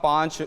5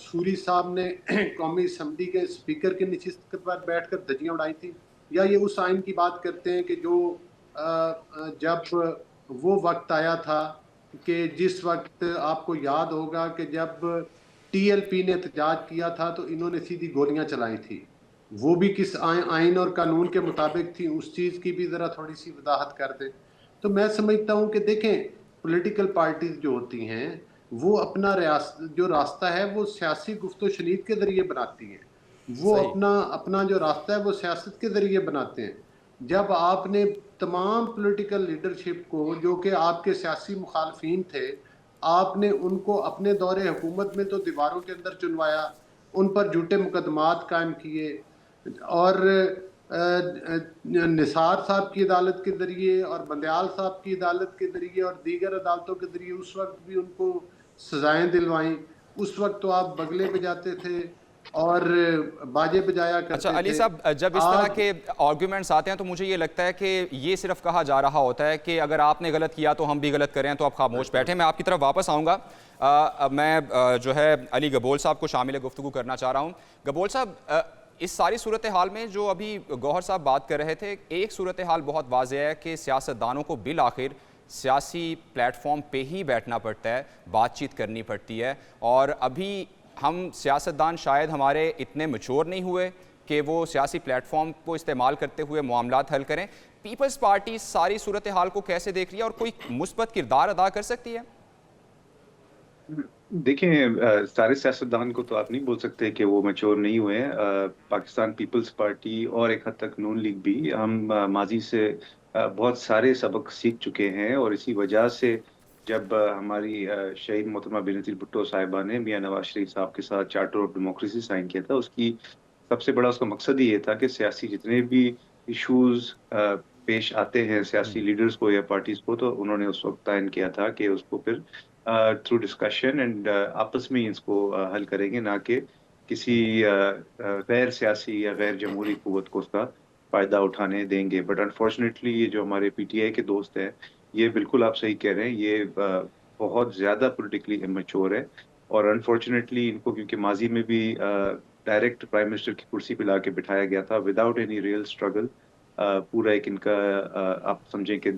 sorry صاحب نے قومی اسمبلی کے اسپیکر کی نشست پر بیٹھ کر دھجیاں اڑائی تھیں، یا یہ اس آئین کی بات کرتے ہیں کہ جو جب وہ وقت آیا تھا کہ جس وقت آپ کو یاد ہوگا کہ جب ٹی ایل پی نے احتجاج کیا تھا تو انہوں نے سیدھی گولیاں چلائی تھی، وہ بھی کس آئین اور قانون کے مطابق تھی، اس چیز کی بھی ذرا تھوڑی سی وضاحت کر دیں۔ تو میں سمجھتا ہوں کہ دیکھیں پولیٹیکل پارٹیز جو ہوتی ہیں وہ اپنا جو راستہ ہے وہ سیاسی گفت و شنید کے ذریعے بناتی ہیں، وہ اپنا جو راستہ ہے وہ سیاست کے ذریعے بناتے ہیں۔ جب آپ نے تمام پولیٹیکل لیڈرشپ کو جو کہ آپ کے سیاسی مخالفین تھے، آپ نے ان کو اپنے دور حکومت میں تو دیواروں کے اندر چنوایا، ان پر جھوٹے مقدمات قائم کیے، اور نثار صاحب کی عدالت کے ذریعے اور بندیال صاحب کی عدالت کے ذریعے اور دیگر عدالتوں کے ذریعے اس وقت بھی ان کو سزائیں دلوائیں۔ اس وقت تو آپ بگلے بجاتے تھے اور باجے بجایا کرتے تھے۔ اچھا علی صاحب، جب اس طرح کے آرگیومنٹس آتے ہیں تو مجھے یہ لگتا ہے کہ یہ صرف کہا جا رہا ہوتا ہے کہ اگر آپ نے غلط کیا تو ہم بھی غلط کریں تو آپ خاموش بیٹھیں۔ میں آپ کی طرف واپس آؤں گا، میں جو ہے علی گبول صاحب کو شامل گفتگو کرنا چاہ رہا ہوں۔ گبول صاحب، اس ساری صورتحال میں جو ابھی گوہر صاحب بات کر رہے تھے، ایک صورتحال بہت واضح ہے کہ سیاستدانوں کو بالآخر سیاسی پلیٹ فارم پہ ہی بیٹھنا پڑتا ہے، بات چیت کرنی پڑتی ہے، اور ابھی ہم سیاستدان شاید ہمارے اتنے میچور نہیں ہوئے کہ وہ سیاسی پلیٹ فارم کو استعمال کرتے ہوئے معاملات حل کریں۔ پیپلز پارٹی ساری صورتحال کو کیسے دیکھ رہی ہے اور کوئی مثبت کردار ادا کر سکتی ہے؟ دیکھیں، سارے سیاستدان کو تو آپ نہیں بول سکتے کہ وہ میچور نہیں ہوئے ہیں۔ پاکستان پیپلز پارٹی اور ایک حد تک نون لیگ بھی، ہم ماضی سے بہت سارے سبق سیکھ چکے ہیں، اور اسی وجہ سے جب ہماری شہید محترمہ بینظیر بھٹو صاحبہ نے میاں نواز شریف صاحب کے ساتھ چارٹر آف ڈیموکریسی سائن کیا تھا، اس کی سب سے بڑا اس کا مقصد یہ تھا کہ سیاسی جتنے بھی ایشوز پیش آتے ہیں سیاسی لیڈرز کو یا پارٹیز کو، تو انہوں نے اس وقت تعین کیا تھا کہ اس کو پھر تھرو ڈسکشن اینڈ آپس میں اس کو حل کریں گے، نہ کہ کسی غیر سیاسی یا غیر جمہوری قوت کو اس کا فائدہ اٹھانے دیں گے۔ بٹ انفارچونیٹلی یہ جو ہمارے پی ٹی آئی کے دوست ہیں، یہ بالکل آپ صحیح کہہ رہے ہیں، یہ بہت زیادہ پولیٹیکلی امچور ہے، اور انفارچونیٹلی ان کو کیونکہ ماضی میں بھی ڈائریکٹ پرائم منسٹر کی کرسی پہ لا کے بٹھایا گیا تھا وداؤٹ اینی ریئل اسٹرگل، پورا ایک ان کا آپ سمجھیں کہ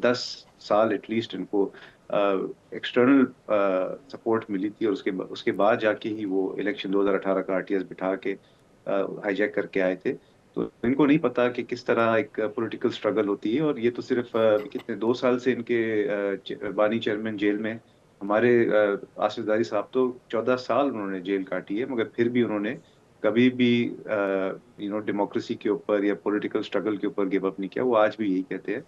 10 سال ایٹ لیسٹ ان کو ایکسٹرنل سپورٹ ملی تھی، اور اس کے بعد جا کے ہی وہ الیکشن 2018 کا RTS بٹھا کے ہائی جیک کر کے آئے تھے۔ تو ان کو نہیں پتا کہ کس طرح ایک پولیٹیکل اسٹرگل ہوتی ہے، اور یہ تو صرف کتنے 2 سال سے ان کے بانی چیئرمین جیل میں، ہمارے آصف زرداری صاحب تو 14 سال انہوں نے جیل کاٹی ہے، مگر پھر بھی انہوں نے کبھی بھی ڈیموکریسی کے اوپر یا پولیٹیکل اسٹرگل کے اوپر گیو اپ نہیں کیا۔ وہ آج بھی یہی کہتے ہیں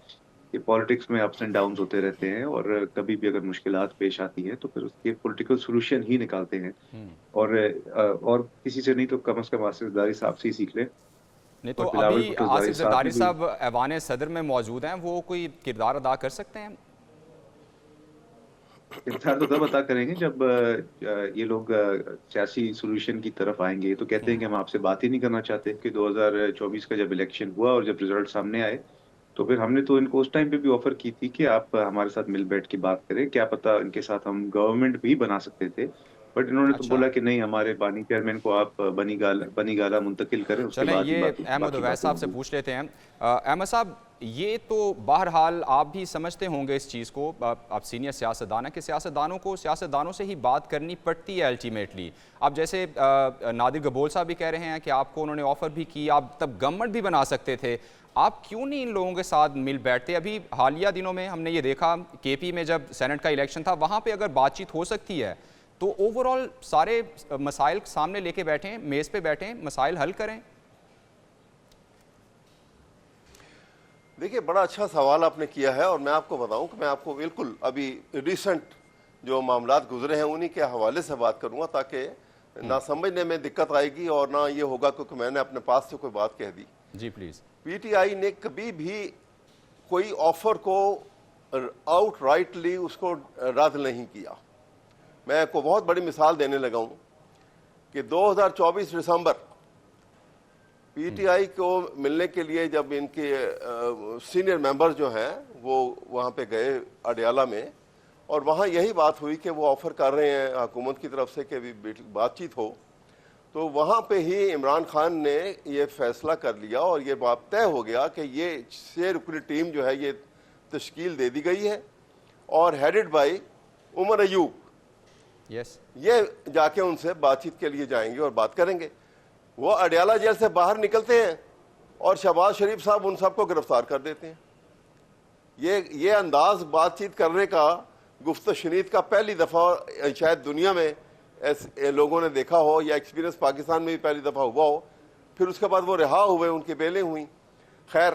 کہ پالیٹکس میں اپس اینڈ ڈاؤنز ہوتے رہتے ہیں، اور کبھی بھی اگر مشکلات پیش آتی ہیں تو پھر اس کے پولیٹیکل سولوشن ہی نکالتے ہیں، اور کسی سے نہیں تو کم از کم آصف زرداری صاحب سے ہی سیکھ لیں۔ نہیں تو ابھی آصف زرداری صاحب ایوان صدر میں موجود ہیں، وہ کوئی کردار ادا کر سکتے ہیں؟ کردار تو تب ادا کریں گے جب یہ لوگ سیاسی سولوشن کی طرف آئیں گے۔ تو کہتے ہیں کہ ہم آپ سے بات ہی نہیں کرنا چاہتے، کہ 2024 کا جب الیکشن ہوا اور جب ریزلٹ سامنے آئے تو پھر ہم نے تو ان کو اس ٹائم پہ بھی آفر کی تھی کہ آپ ہمارے ساتھ مل بیٹھ کے بات کریں، کیا پتا ان کے ساتھ ہم گورنمنٹ بھی بنا سکتے تھے، بٹ انہوں نے تو بولا کہ نہیں، ہمارے بانی چیئرمین کو آپ بنی گالا منتقل کریں، اس کے بعد چلیں یہ احمد اویس صاحب سے پوچھ لیتے ہیں۔ احمد صاحب، یہ تو بہرحال آپ بھی سمجھتے ہوں گے اس چیز کو، آپ سینئر سیاستدان ہیں، کہ سیاستدانوں کو سیاستدانوں سے ہی بات کرنی پڑتی ہے الٹیمیٹلی۔ اب جیسے نادر گبول صاحب بھی کہہ رہے ہیں کہ آپ کو انہوں نے آفر بھی کی، آپ تب گورنمنٹ بھی بنا سکتے تھے، آپ کیوں نہیں ان لوگوں کے ساتھ مل بیٹھتے؟ ابھی حالیہ دنوں میں ہم نے یہ دیکھا KP میں جب سینٹ کا الیکشن تھا، وہاں پہ اگر بات چیت ہو سکتی ہے تو اوورآل سارے مسائل سامنے لے کے بیٹھیں، میز پہ بیٹھیں، مسائل حل کریں۔ دیکھیے، بڑا اچھا سوال آپ نے کیا ہے، اور میں آپ کو بتاؤں کہ میں آپ کو بالکل ابھی ریسنٹ جو معاملات گزرے ہیں انہی کے حوالے سے بات کروں گا، تاکہ نہ سمجھنے میں دقت آئے گی اور نہ یہ ہوگا کیونکہ میں نے اپنے پاس سے کوئی بات کہہ دی۔ جی پلیز۔ PTI نے کبھی بھی کوئی آفر کو آؤٹ رائٹلی اس کو رد نہیں کیا۔ میں کو بہت بڑی مثال دینے لگا ہوں کہ 2024 دسمبر PTI کو ملنے کے لیے جب ان کے سینئر ممبر جو ہیں وہ وہاں پہ گئے اڈیالہ میں، اور وہاں یہی بات ہوئی کہ وہ آفر کر رہے ہیں حکومت کی طرف سے کہ بات چیت ہو. تو وہاں پہ ہی عمران خان نے یہ فیصلہ کر لیا اور یہ بات طے ہو گیا کہ یہ 6 رکنی ٹیم جو ہے یہ تشکیل دے دی گئی ہے اور ہیڈڈ بائی عمر ایوب. یہ جا کے ان سے بات چیت کے لیے جائیں گے اور بات کریں گے. وہ اڈیالہ جیل سے باہر نکلتے ہیں اور شہباز شریف صاحب ان سب کو گرفتار کر دیتے ہیں. یہ انداز بات چیت کرنے کا گفت و شنید کا پہلی دفعہ شاید دنیا میں لوگوں نے دیکھا ہو, یا ایکسپیرینس پاکستان میں بھی پہلی دفعہ ہوا ہو. پھر اس کے بعد وہ رہا ہوئے, ان کی بیلیں ہوئیں. خیر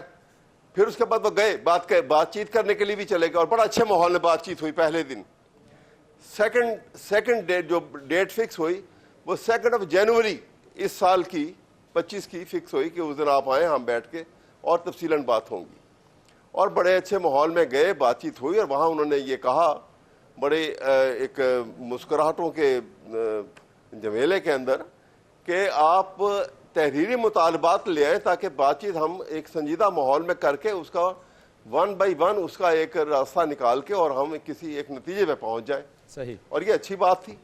پھر اس کے بعد وہ گئے بات چیت کرنے کے لیے بھی چلے گئے اور بڑا اچھے ماحول میں بات چیت ہوئی. پہلے دن سیکنڈ ڈیٹ جو ڈیٹ فکس ہوئی وہ 2 جنوری اس سال کی 25 کی فکس ہوئی کہ اس دن آپ آئیں, ہم بیٹھ کے اور تفصیلاً بات ہوں گی. اور بڑے اچھے ماحول میں گئے, بات چیت ہوئی اور وہاں انہوں نے یہ کہا بڑے ایک مسکراہٹوں کے جمیلے کے اندر کہ آپ تحریری مطالبات لے آئیں تاکہ بات چیت ہم ایک سنجیدہ ماحول میں کر کے اس کا 1 بائی 1 اس کا ایک راستہ نکال کے اور ہم کسی ایک نتیجے پہ پہنچ جائیں. صحیح. اور یہ اچھی بات تھی.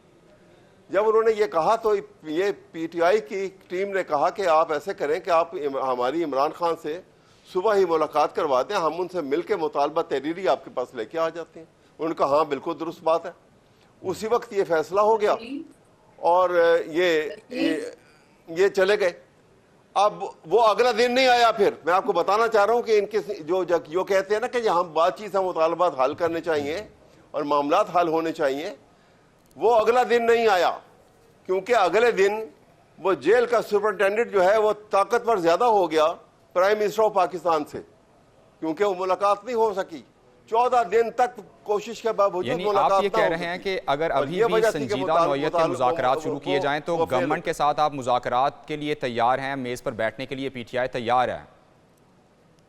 جب انہوں نے یہ کہا تو یہ پی ٹی آئی کی ٹیم نے کہا کہ آپ ایسے کریں کہ آپ ہماری عمران خان سے صبح ہی ملاقات کروا دیں, ہم ان سے مل کے مطالبہ تحریری آپ کے پاس لے کے آ جاتے ہیں. انہوں نے کہا ہاں بالکل درست بات ہے. اسی وقت یہ فیصلہ ہو گیا اور یہ چلے گئے. اب وہ اگلا دن نہیں آیا. پھر میں آپ کو بتانا چاہ رہا ہوں کہ ان کے جو کہتے ہیں نا کہ ہم بات چیت سے مطالبات حل کرنے چاہیے اور معاملات حل ہونے چاہیے, وہ اگلا دن نہیں آیا. کیونکہ اگلے دن وہ جیل کا سپرنٹینڈنٹ جو ہے وہ طاقتور زیادہ ہو گیا پرائم منسٹر آف پاکستان سے, کیونکہ وہ ملاقات نہیں ہو سکی. 14 دن تک کوشش کے باوجود یعنی ملاقات آپ یہ کہہ رہے ہیں کہ اگر ابھی بھی سنجیدہ نوعیت کے مذاکرات شروع کیے جائیں تو گورنمنٹ کے ساتھ آپ مذاکرات کے لیے تیار ہیں, میز پر بیٹھنے کے لیے پی ٹی آئی تیار ہے؟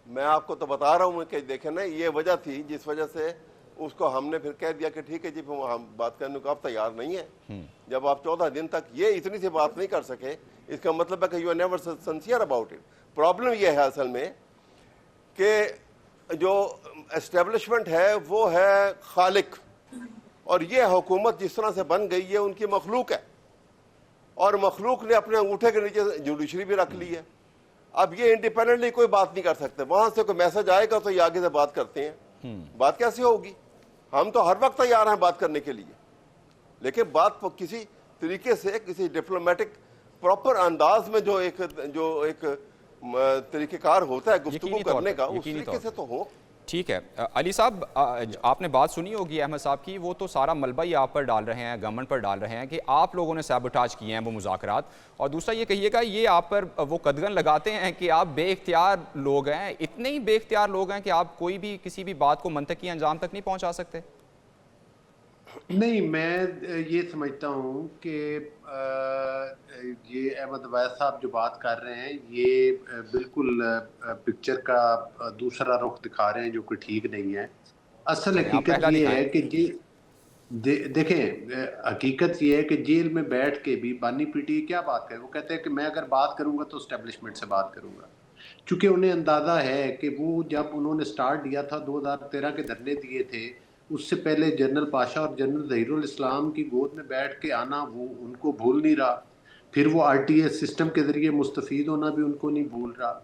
میں آپ کو تو بتا رہا ہوں کہ دیکھیں نا, یہ وجہ تھی جس وجہ سے اس کو ہم نے پھر کہہ دیا کہ ٹھیک ہے جی ہم بات کرنے کو آپ تیار نہیں ہیں. جب آپ 14 دن تک یہ اتنی سی بات نہیں کر سکے, اس کا مطلب ہے کہ you are never sincere about it. Problem یہ ہے اصل میں کہ جو اسٹیبلشمنٹ ہے وہ ہے خالق, اور یہ حکومت جس طرح سے بن گئی ہے ان کی مخلوق ہے, اور مخلوق نے اپنے انگوٹھے کے نیچے جوڈیشری بھی رکھ لی ہے. اب یہ انڈیپینڈنٹلی کوئی بات نہیں کر سکتے. وہاں سے کوئی میسج آئے گا تو یہ آگے سے بات کرتے ہیں. بات کیسے ہوگی؟ ہم تو ہر وقت تیار ہیں بات کرنے کے لیے, لیکن بات کسی طریقے سے کسی ڈپلومیٹک پراپر انداز میں جو ایک طریقہ کار ہوتا ہے گفتگو کرنے کا, اس طریقے سے تو ہو. ٹھیک ہے علی صاحب, آپ نے بات سنی ہوگی احمد صاحب کی, وہ تو سارا ملبہ ہی آپ پر ڈال رہے ہیں, گورنمنٹ پر ڈال رہے ہیں کہ آپ لوگوں نے سیبوٹاج کیے ہیں وہ مذاکرات. اور دوسرا یہ کہیے گا یہ آپ پر وہ قدغن لگاتے ہیں کہ آپ بے اختیار لوگ ہیں, اتنے ہی بے اختیار لوگ ہیں کہ آپ کوئی بھی کسی بھی بات کو منطقی انجام تک نہیں پہنچا سکتے؟ نہیں, میں یہ سمجھتا ہوں کہ یہ احمد عبید صاحب جو بات کر رہے ہیں یہ بالکل پکچر کا دوسرا رخ دکھا رہے ہیں جو کہ ٹھیک نہیں ہے. اصل حقیقت یہ ہے کہ دیکھیں, حقیقت یہ ہے کہ جیل میں بیٹھ کے بھی بانی پی ٹی کیا بات کرے, وہ کہتے ہیں کہ میں اگر بات کروں گا تو اسٹیبلشمنٹ سے بات کروں گا, چونکہ انہیں اندازہ ہے کہ وہ جب انہوں نے سٹارٹ دیا تھا 2013 کے دھرنے دیے تھے, اس سے پہلے جنرل پاشا اور جنرل ظہیر الاسلام کی گود میں بیٹھ کے آنا وہ ان کو بھول نہیں رہا. پھر وہ آر ٹی ایس سسٹم کے ذریعے مستفید ہونا بھی ان کو نہیں بھول رہا.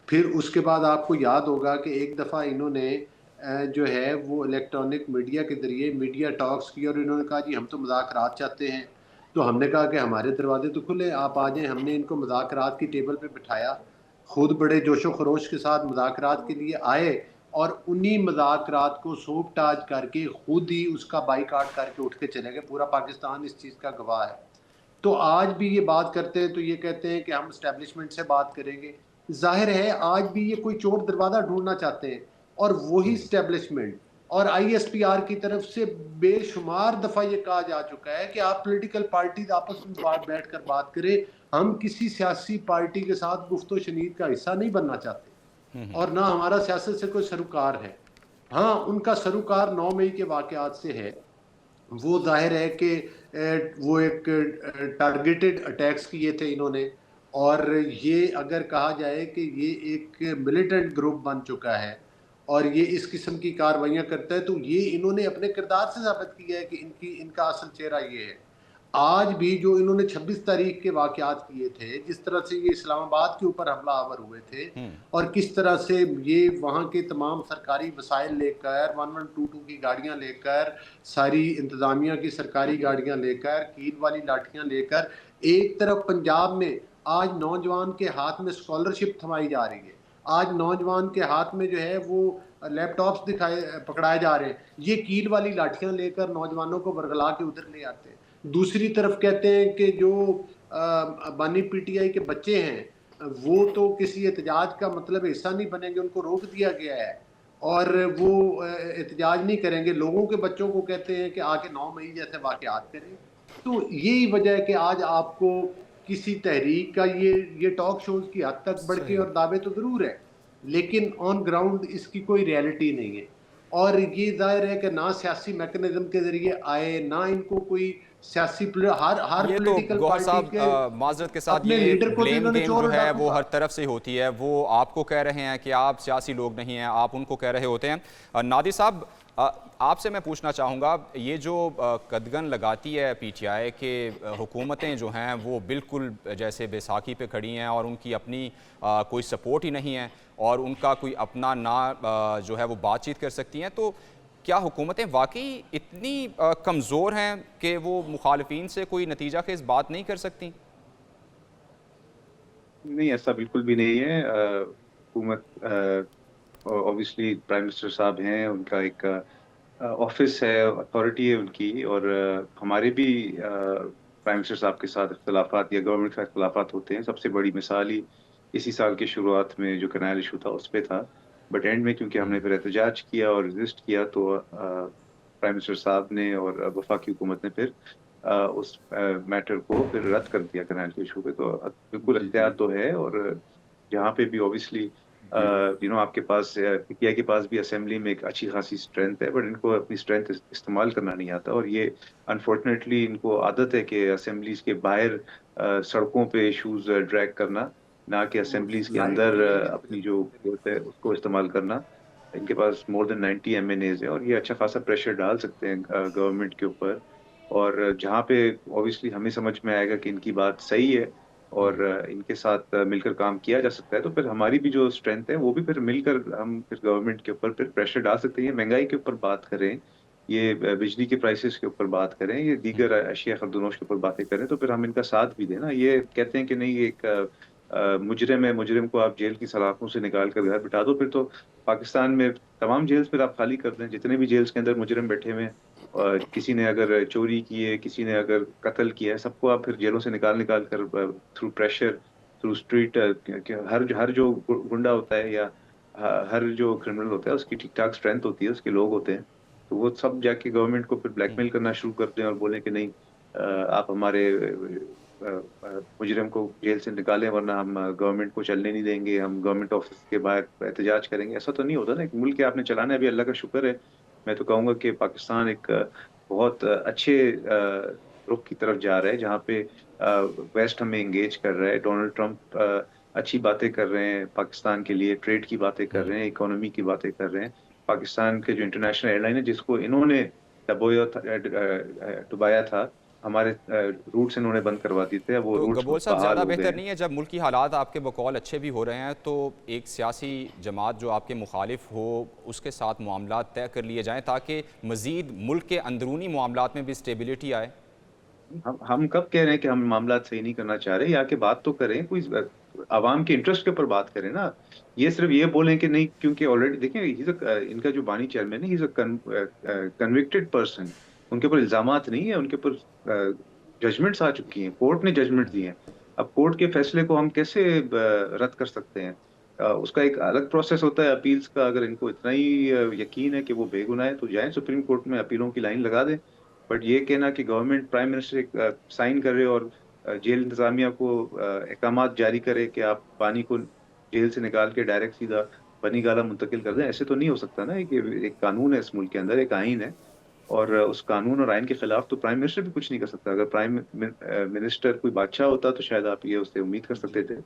پھر اس کے بعد آپ کو یاد ہوگا کہ ایک دفعہ انہوں نے جو ہے وہ الیکٹرانک میڈیا کے ذریعے میڈیا ٹاکس کی اور انہوں نے کہا جی ہم تو مذاکرات چاہتے ہیں. تو ہم نے کہا کہ ہمارے دروازے تو کھلے, آپ آ جائیں. ہم نے ان کو مذاکرات کی ٹیبل پہ بٹھایا, خود بڑے جوش و خروش کے ساتھ مذاکرات کے لیے آئے, اور انہی مذاکرات کو سوپ ٹاج کر کے خود ہی اس کا بائی کاٹ کر کے اٹھ کے چلے گئے. پورا پاکستان اس چیز کا گواہ ہے. تو آج بھی یہ بات کرتے ہیں تو یہ کہتے ہیں کہ ہم اسٹیبلشمنٹ سے بات کریں گے. ظاہر ہے آج بھی یہ کوئی چور دروازہ ڈھونڈنا چاہتے ہیں, اور وہی اسٹیبلشمنٹ اور آئی ایس پی آر کی طرف سے بے شمار دفعہ یہ کہا جا چکا ہے کہ آپ پولیٹیکل پارٹیز آپس میں بیٹھ کر بات کریں. ہم کسی سیاسی پارٹی کے ساتھ گفت و شنید کا حصہ نہیں بننا چاہتے, اور نہ ہمارا سیاست سے کوئی سروکار ہے. ہاں, ان کا سروکار 9 مئی کے واقعات سے ہے. وہ ظاہر ہے کہ وہ ایک ٹارگیٹڈ اٹیکس کیے تھے انہوں نے, اور یہ اگر کہا جائے کہ یہ ایک ملیٹنٹ گروپ بن چکا ہے, اور یہ اس قسم کی کاروائیاں کرتا ہے، تو یہ انہوں نے اپنے کردار سے ثابت کیا ہے کہ ان کا اصل چہرہ یہ ہے۔ آج بھی جو انہوں نے 26 تاریخ کے واقعات کیے تھے، جس طرح سے یہ اسلام آباد کے اوپر حملہ آور ہوئے تھے اور کس طرح سے یہ وہاں کے تمام سرکاری وسائل لے کر 1122 کی گاڑیاں لے کر، ساری انتظامیہ کی سرکاری گاڑیاں لے کر، کیل والی لاٹھیاں لے کر، ایک طرف پنجاب میں آج نوجوان کے ہاتھ میں اسکالرشپ تھمائی جا رہی ہے، آج نوجوان کے ہاتھ میں جو ہے وہ لیپ ٹاپس پکڑائے جا رہے ہیں، یہ کیل والی لاٹھیاں لے کر نوجوانوں کو ورگلا کے ادھر لے آتے ہیں۔ دوسری طرف کہتے ہیں کہ جو بانی پی ٹی آئی کے بچے ہیں وہ تو کسی احتجاج کا مطلب حصہ نہیں بنیں گے، ان کو روک دیا گیا ہے اور وہ احتجاج نہیں کریں گے، لوگوں کے بچوں کو کہتے ہیں کہ آ کے 9 مئی جیسے واقعات کریں۔ تو یہی وجہ ہے کہ آج آپ کو کسی تحریک کا یہ ٹاک شوز کی حد تک بڑھکے اور دعوے تو ضرور ہے، لیکن آن گراؤنڈ اس کی کوئی ریالٹی نہیں ہے، اور یہ ظاہر ہے کہ نہ سیاسی میکنزم کے ذریعے آئے، نہ ان کو کوئی سیاسی ہر یہ تو پولیٹیکل گوہر پارٹی صاحب کے معذرت کے ساتھ اپنے یہ لیڈر کو تو بلیم انہوں نے گیم چور جو اور ہے ڈاکو وہ کہا۔ ہر طرف سے ہوتی ہے، وہ آپ کو کہہ رہے ہیں کہ آپ سیاسی لوگ نہیں ہیں، آپ ان کو کہہ رہے ہوتے ہیں۔ نادر صاحب آپ سے میں پوچھنا چاہوں گا، یہ جو قدغن لگاتی ہے پی ٹی آئی کہ حکومتیں جو ہیں وہ بالکل جیسے بیساکھی پہ کھڑی ہیں اور ان کی اپنی کوئی سپورٹ ہی نہیں ہے اور ان کا کوئی اپنا نہ جو ہے وہ بات چیت کر سکتی ہیں، تو کیا حکومتیں واقعی اتنی کمزور ہیں کہ وہ مخالفین سے کوئی نتیجہ خیز بات نہیں کر سکتی؟ نہیں، ایسا بالکل بھی نہیں ہے۔ حکومت اوبیسلی پرائم منسٹر صاحب ہیں، ان کا ایک آفس ہے، اتھارٹی ہے ان کی، اور ہمارے بھی پرائم منسٹر صاحب کے ساتھ اختلافات یا گورنمنٹ کے ساتھ اختلافات ہوتے ہیں۔ سب سے بڑی مثال ہی اسی سال کے شروعات میں جو کنال ایشو تھا اس پہ تھا، بٹ اینڈ میں کیونکہ ہم نے پھر احتجاج کیا اور ریزسٹ کیا تو پرائم منسٹر صاحب نے اور وفاقی حکومت نے پھر اس میٹر کو پھر رد کر دیا کنال کے ایشو پہ۔ تو بالکل جی اختیار جی تو ہے، اور جہاں پہ بھی اوبیسلی جی آپ کے پاس پی ٹی آئی کے پاس بھی اسمبلی میں ایک اچھی خاصی اسٹرینتھ ہے، بٹ ان کو اپنی اسٹرینتھ استعمال کرنا نہیں آتا، اور یہ انفارچونیٹلی ان کو عادت ہے کہ اسمبلیز کے باہر سڑکوں پہ ایشوز ڈریگ کرنا، نہ کہ اسمبلیز کے اندر اپنی جو قوت ہے اس کو استعمال کرنا۔ ان کے پاس مور دین 90 ایم این ایز ہے، اور یہ اچھا خاصا پریشر ڈال سکتے ہیں گورنمنٹ کے اوپر، اور جہاں پہ اوبیسلی ہمیں سمجھ میں آئے گا کہ ان کی بات صحیح ہے اور ان کے ساتھ مل کر کام کیا جا سکتا ہے، تو پھر ہماری بھی جو اسٹرینتھ ہے وہ بھی پھر مل کر ہم پھر گورنمنٹ کے اوپر پھر پریشر ڈال سکتے ہیں۔ یہ مہنگائی کے اوپر بات کریں، یہ بجلی کے پرائسز کے اوپر بات کریں، یہ دیگر اشیاء خردونوش کے اوپر باتیں کریں، تو پھر ہم ان کا ساتھ بھی دیں نا۔ یہ کہتے ہیں کہ نہیں، یہ ایک مجرم ہے، مجرم کو آپ جیل کی سلاخوں سے نکال کر گھر بٹھا دو، پھر تو پاکستان میں تمام جیلز پھر آپ خالی کر دیں، جتنے بھی جیلز کے اندر مجرم بیٹھے ہوئے ہیں، اور کسی نے اگر چوری کی ہے، کسی نے اگر قتل کیا ہے، سب کو آپ پھر جیلوں سے نکال کر تھرو پریشر، تھرو اسٹریٹ، ہر جو گنڈا ہوتا ہے یا ہر جو کرمنل ہوتا ہے اس کی ٹھیک ٹھاک اسٹرینتھ ہوتی ہے، اس کے لوگ ہوتے ہیں، تو وہ سب جا کے گورنمنٹ کو پھر بلیک میل کرنا شروع کر دیں اور بولیں کہ نہیں، آپ ہمارے مجرم کو جیل سے نکالیں ورنہ ہم گورنمنٹ کو چلنے نہیں دیں گے، ہم گورنمنٹ آفس کے باہر احتجاج کریں گے۔ ایسا تو نہیں ہوتا نا، ایک ملک کے آپ نے چلانا ہے، ابھی اللہ کا شکر ہے، میں تو کہوں گا کہ پاکستان ایک بہت اچھے رخ کی طرف جا رہا ہے، جہاں پہ ویسٹ ہمیں انگیج کر رہا ہے، ڈونلڈ ٹرمپ اچھی باتیں کر رہے ہیں پاکستان کے لیے، ٹریڈ کی باتیں کر رہے ہیں، اکانومی کی باتیں کر رہے ہیں۔ پاکستان کے جو انٹرنیشنل ایئر لائن ہے جس کو انہوں نے ڈبایا تھا، ہمارے روٹس انہوں نے بند کروا دیے تھے، اب وہ تو روٹس گبول صاحب بحال زیادہ ہو گئے بہتر ہیں۔ نہیں ہے جب ملکی حالات آپ کے بقول اچھے بھی ہو رہے ہیں تو ایک سیاسی جماعت جو آپ کے مخالف ہو اس کے ساتھ معاملات طے کر لیے جائیں تاکہ مزید ملک کے اندرونی معاملات میں بھی اسٹیبلٹی آئے؟ ہم کب کہہ رہے ہیں کہ ہم معاملات صحیح نہیں کرنا چاہ رہے؟ یا کہ بات تو کریں، کوئی عوام کے انٹرسٹ کے اوپر بات کریں نا، یہ صرف یہ بولیں کہ نہیں، کیونکہ آلریڈی دیکھیں ان کا جو بانی چیئرمین ہے، ہی از اے کنوکٹڈ پرسن، ان کے اوپر الزامات نہیں ہیں، ان کے اوپر ججمنٹس آ چکی ہیں، کورٹ نے ججمنٹ دی ہیں۔ اب کورٹ کے فیصلے کو ہم کیسے رد کر سکتے ہیں؟ اس کا ایک الگ پروسیس ہوتا ہے اپیلز کا، اگر ان کو اتنا ہی یقین ہے کہ وہ بے گناہ ہے تو جائیں سپریم کورٹ میں اپیلوں کی لائن لگا دیں، بٹ یہ کہنا کہ گورنمنٹ پرائم منسٹر سائن کرے اور جیل انتظامیہ کو احکامات جاری کرے کہ آپ پانی کو جیل سے نکال کے ڈائریکٹ سیدھا بنی گالہ منتقل کر دیں، ایسے تو نہیں ہو سکتا نا۔ کہ ایک قانون ہے اس ملک کے اندر، ایک آئین ہے، اور اس قانون اور آئین کے خلاف تو پرائم منسٹر بھی کچھ نہیں کر سکتا۔ اگر پرائم منسٹر کوئی بادشاہ ہوتا تو شاید آپ یہ اس سے امید کر سکتے تھے۔